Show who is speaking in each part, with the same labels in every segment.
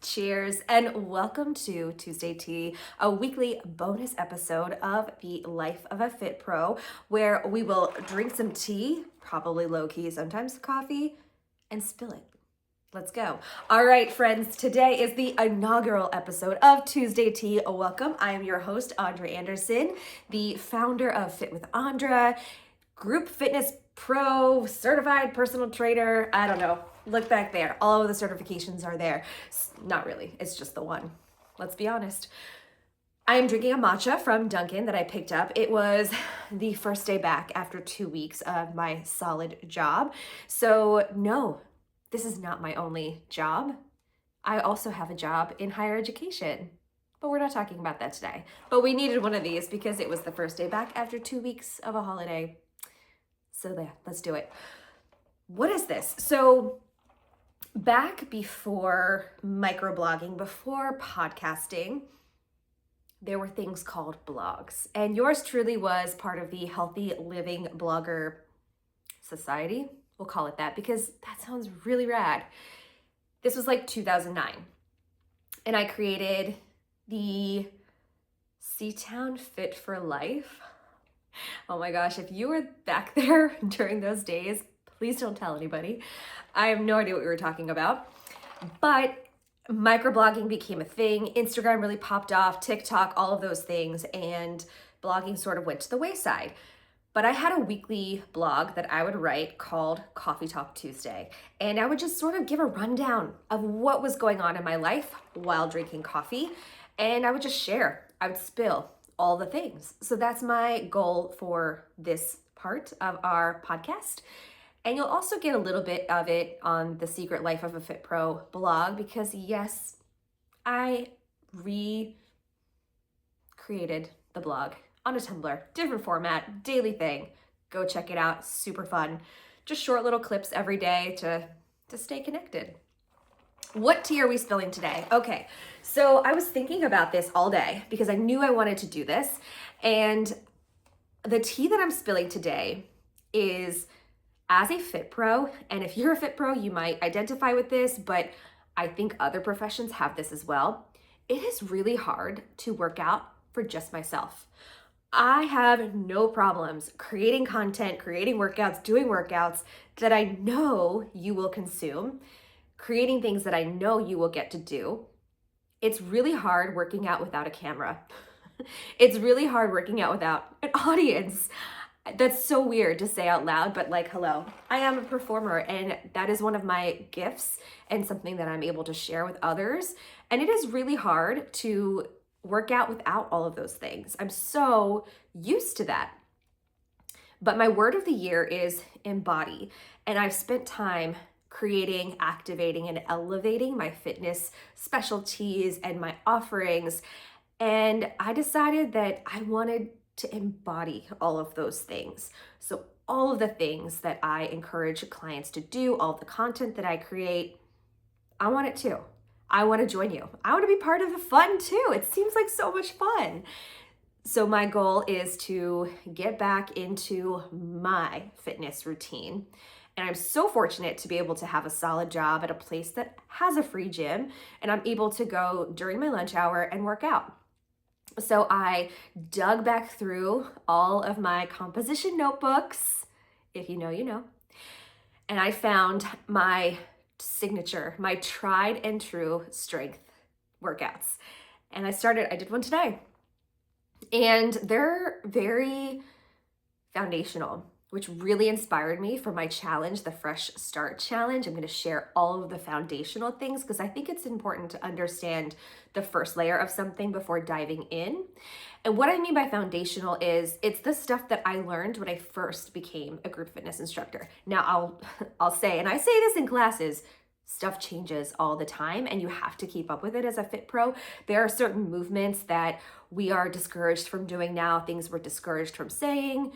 Speaker 1: Cheers and welcome to Tuesday Tea, a weekly bonus episode of the Life of a Fit Pro, where we will drink some tea, probably low key, sometimes coffee, and spill it. Let's go. All right, friends, today is the inaugural episode of Tuesday Tea. Welcome. I am your host, Andra Anderson, the founder of Fit with Andra, group fitness pro, certified personal trainer. I don't know. Look back there. All of the certifications are there. Not really. It's just the one. Let's be honest. I am drinking a matcha from Dunkin' that I picked up. It was the first day back after 2 weeks of my solid job. So no, this is not my only job. I also have a job in higher education, but we're not talking about that today. But we needed one of these because it was the first day back after 2 weeks of a holiday. So there, let's do it. What is this? So back before microblogging, before podcasting, there were things called blogs. And yours truly was part of the Healthy Living Blogger Society. We'll call it that because that sounds really rad. This was like 2009. And I created the C-Town Fit for Life. Oh my gosh, if you were back there during those days, please don't tell anybody. I have no idea what we were talking about. But microblogging became a thing. Instagram really popped off, TikTok, all of those things, and blogging sort of went to the wayside. But I had a weekly blog that I would write called Coffee Talk Tuesday. And I would just sort of give a rundown of what was going on in my life while drinking coffee. And I would just share, I would spill all the things. So that's my goal for this part of our podcast. And you'll also get a little bit of it on the Secret Life of a Fit Pro blog because yes, I recreated the blog on a Tumblr, different format, daily thing. Go check it out, super fun. Just short little clips every day to stay connected. What tea are we spilling today? Okay, so I was thinking about this all day because I knew I wanted to do this. And the tea that I'm spilling today is as a fit pro, and if you're a fit pro, you might identify with this, but I think other professions have this as well. It is really hard to work out for just myself. I have no problems creating content, creating workouts, doing workouts that I know you will consume, creating things that I know you will get to do. It's really hard working out without a camera. It's really hard working out without an audience. That's so weird to say out loud, but like, hello, I am a performer and that is one of my gifts and something that I'm able to share with others. And it is really hard to work out without all of those things. I'm so used to that. But my word of the year is embody. And I've spent time creating, activating, and elevating my fitness specialties and my offerings. And I decided that I wanted to embody all of those things. So all of the things that I encourage clients to do, all the content that I create, I want it too. I want to join you. I want to be part of the fun too. It seems like so much fun. So my goal is to get back into my fitness routine. And I'm so fortunate to be able to have a solid job at a place that has a free gym, and I'm able to go during my lunch hour and work out. So I dug back through all of my composition notebooks, if you know, you know, and I found my signature, my tried and true strength workouts. And I did one today. And they're very foundational, which really inspired me for my challenge, the Fresh Start Challenge. I'm going to share all of the foundational things because I think it's important to understand the first layer of something before diving in. And what I mean by foundational is it's the stuff that I learned when I first became a group fitness instructor. Now I'll say, and I say this in classes, stuff changes all the time and you have to keep up with it as a fit pro. There are certain movements that we are discouraged from doing now, things we're discouraged from saying.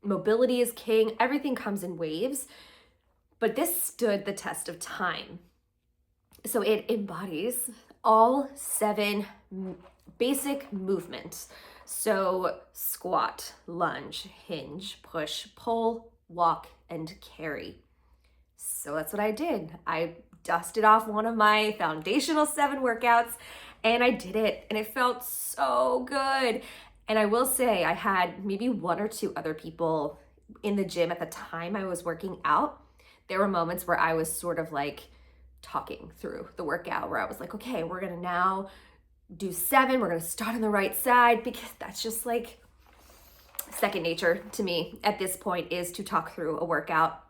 Speaker 1: Mobility is king. Everything comes in waves, but this stood the test of time. So it embodies all 7 basic movements. So squat, lunge, hinge, push, pull, walk, and carry. So that's what I did. I dusted off one of my foundational 7 workouts, and I did it, and it felt so good. And I will say I had maybe 1 or 2 other people in the gym at the time I was working out. There were moments where I was sort of like talking through the workout where I was like, okay, we're gonna now do 7. We're gonna start on the right side, because that's just like second nature to me at this point, is to talk through a workout.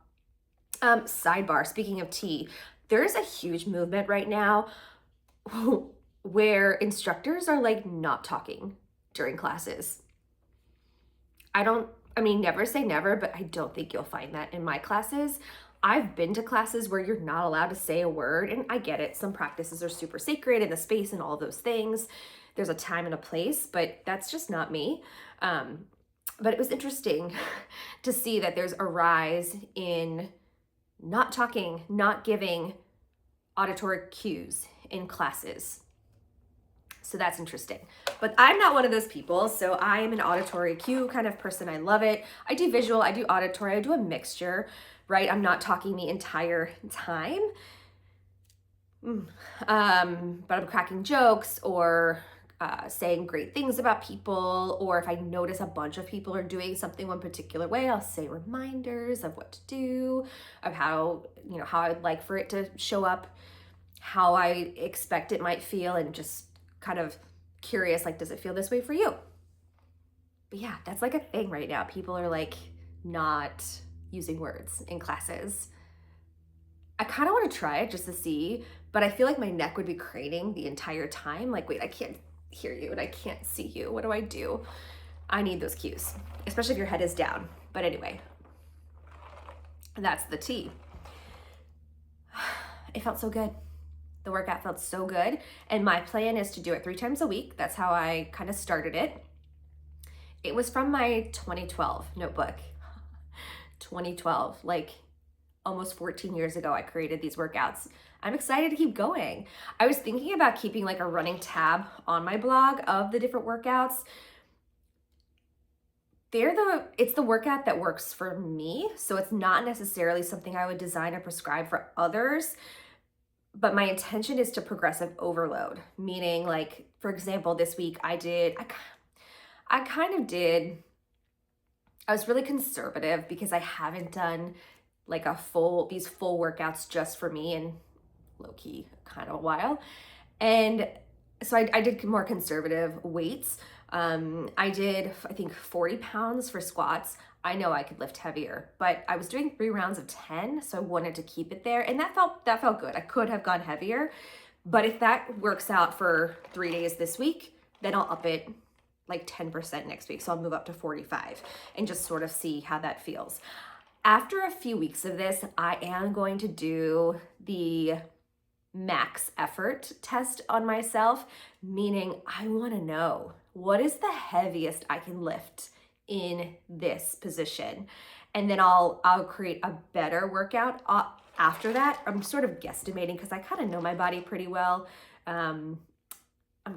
Speaker 1: Sidebar, speaking of tea, there's a huge movement right now where instructors are like not talking during classes. I mean, never say never, but I don't think you'll find that in my classes. I've been to classes where you're not allowed to say a word, and I get it. Some practices are super sacred, and the space and all those things. There's a time and a place, but that's just not me. But it was interesting to see that there's a rise in not talking, not giving auditory cues in classes. So that's interesting. But I'm not one of those people. So I am an auditory cue kind of person. I love it. I do visual, I do auditory, I do a mixture, right? I'm not talking the entire time. But I'm cracking jokes or saying great things about people, or if I notice a bunch of people are doing something one particular way, I'll say reminders of what to do, of how I'd like for it to show up, how I expect it might feel, and just kind of curious, like, does it feel this way for you? But yeah, that's like a thing right now. People are like not using words in classes. I kind of want to try it just to see, but I feel like my neck would be craning the entire time. Like, wait, I can't hear you and I can't see you. What do I do? I need those cues, especially if your head is down. But anyway, that's the tea. It felt so good. The workout felt so good. And my plan is to do it 3 times a week. That's how I kind of started it. It was from my 2012 notebook. 2012, like almost 14 years ago, I created these workouts. I'm excited to keep going. I was thinking about keeping like a running tab on my blog of the different workouts. It's the workout that works for me. So it's not necessarily something I would design or prescribe for others. But my intention is to progressive overload, meaning like, for example, this week I was really conservative because I haven't done like these full workouts just for me in low-key kind of a while. And so I did more conservative weights. I did, I think 40 pounds for squats. I know I could lift heavier, but I was doing 3 rounds of 10, so I wanted to keep it there, and that felt good. I could have gone heavier, but if that works out for 3 days this week, then I'll up it like 10% next week. So I'll move up to 45 and just sort of see how that feels. After a few weeks of this, I am going to do the max effort test on myself, meaning I want to know what is the heaviest I can lift in this position, and then I'll create a better workout after that. I'm sort of guesstimating because I kind of know my body pretty well. I'm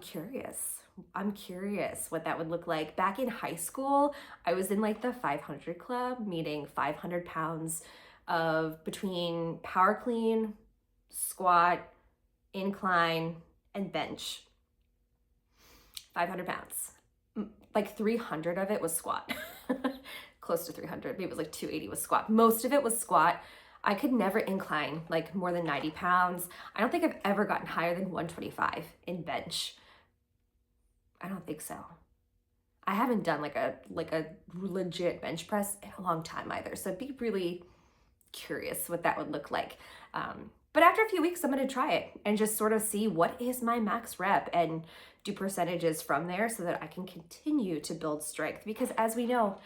Speaker 1: curious what that would look like. Back in high school, I was in like the 500 club, meaning 500 pounds of between power clean, squat, incline, and bench. 500 pounds. Like 300 of it was squat. Close to 300, maybe it was like 280 was squat. Most of it was squat. I could never incline like more than 90 pounds. I don't think I've ever gotten higher than 125 in bench. I don't think so. I haven't done like a legit bench press in a long time either. So I'd be really curious what that would look like. But after a few weeks, I'm going to try it and just sort of see what is my max rep and do percentages from there so that I can continue to build strength. Because as we know,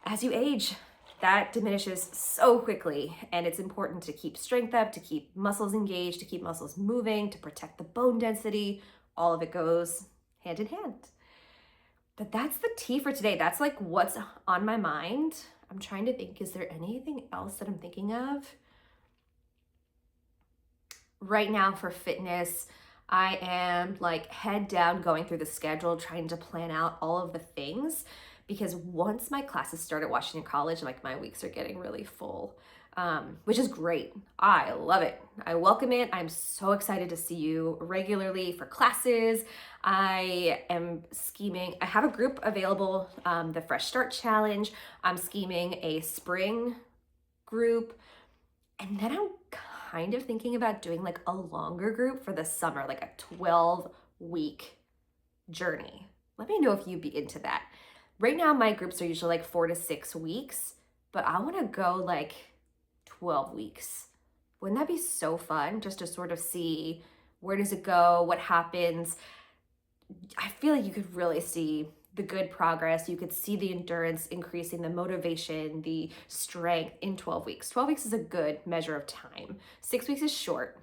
Speaker 1: as you age, that diminishes so quickly, and it's important to keep strength up, to keep muscles engaged, to keep muscles moving, to protect the bone density. All of it goes hand in hand. But that's the tea for today. That's like what's on my mind. I'm trying to think, is there anything else that I'm thinking of? Right now for fitness, I am like head down going through the schedule, trying to plan out all of the things, because once my classes start at Washington College, like my weeks are getting really full. which is great. I love it. I welcome it. I'm so excited to see you regularly for classes. I am scheming. I have a group available, the Fresh Start Challenge. I'm scheming a spring group. And then I'm kind of thinking about doing like a longer group for the summer, like a 12-week journey. Let me know if you'd be into that. Right now, my groups are usually like 4 to 6 weeks, but I want to go like 12 weeks. Wouldn't that be so fun just to sort of see where does it go, what happens? I feel like you could really see the good progress. You could see the endurance increasing, the motivation, the strength in 12 weeks. 12 weeks is a good measure of time. 6 weeks is short,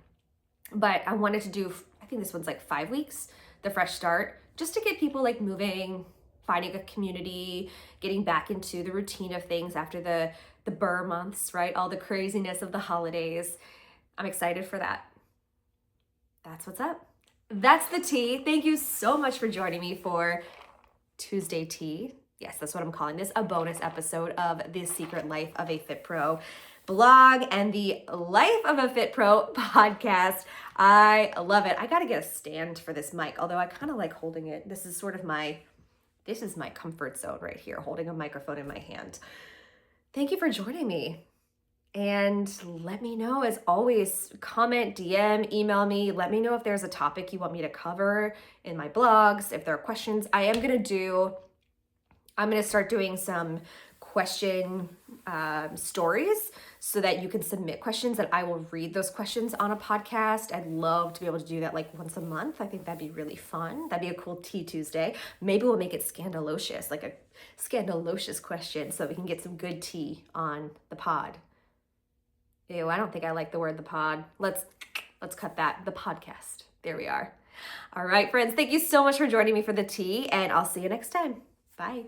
Speaker 1: but I wanted to do, I think this one's like 5 weeks, the Fresh Start, just to get people like moving, finding a community, getting back into the routine of things after the burr months, right? All the craziness of the holidays. I'm excited for that. That's what's up. That's the tea. Thank you so much for joining me for Tuesday Tea. Yes, that's what I'm calling this, a bonus episode of The Secret Life of a Fit Pro blog and the Life of a Fit Pro podcast. I love it. I got to get a stand for this mic, although I kind of like holding it. This is my comfort zone right here, holding a microphone in my hand. Thank you for joining me. And let me know, as always, comment, DM, email me. Let me know if there's a topic you want me to cover in my blogs, if there are questions. I'm going to start doing some question stories so that you can submit questions and I will read those questions on a podcast. I'd love to be able to do that like once a month. I think that'd be really fun. That'd be a cool Tea Tuesday. Maybe we'll make it scandalocious, like a scandalocious question so we can get some good tea on the pod. Ew, I don't think I like the word the pod. Let's cut that. The podcast. There we are. All right, friends. Thank you so much for joining me for the tea, and I'll see you next time. Bye.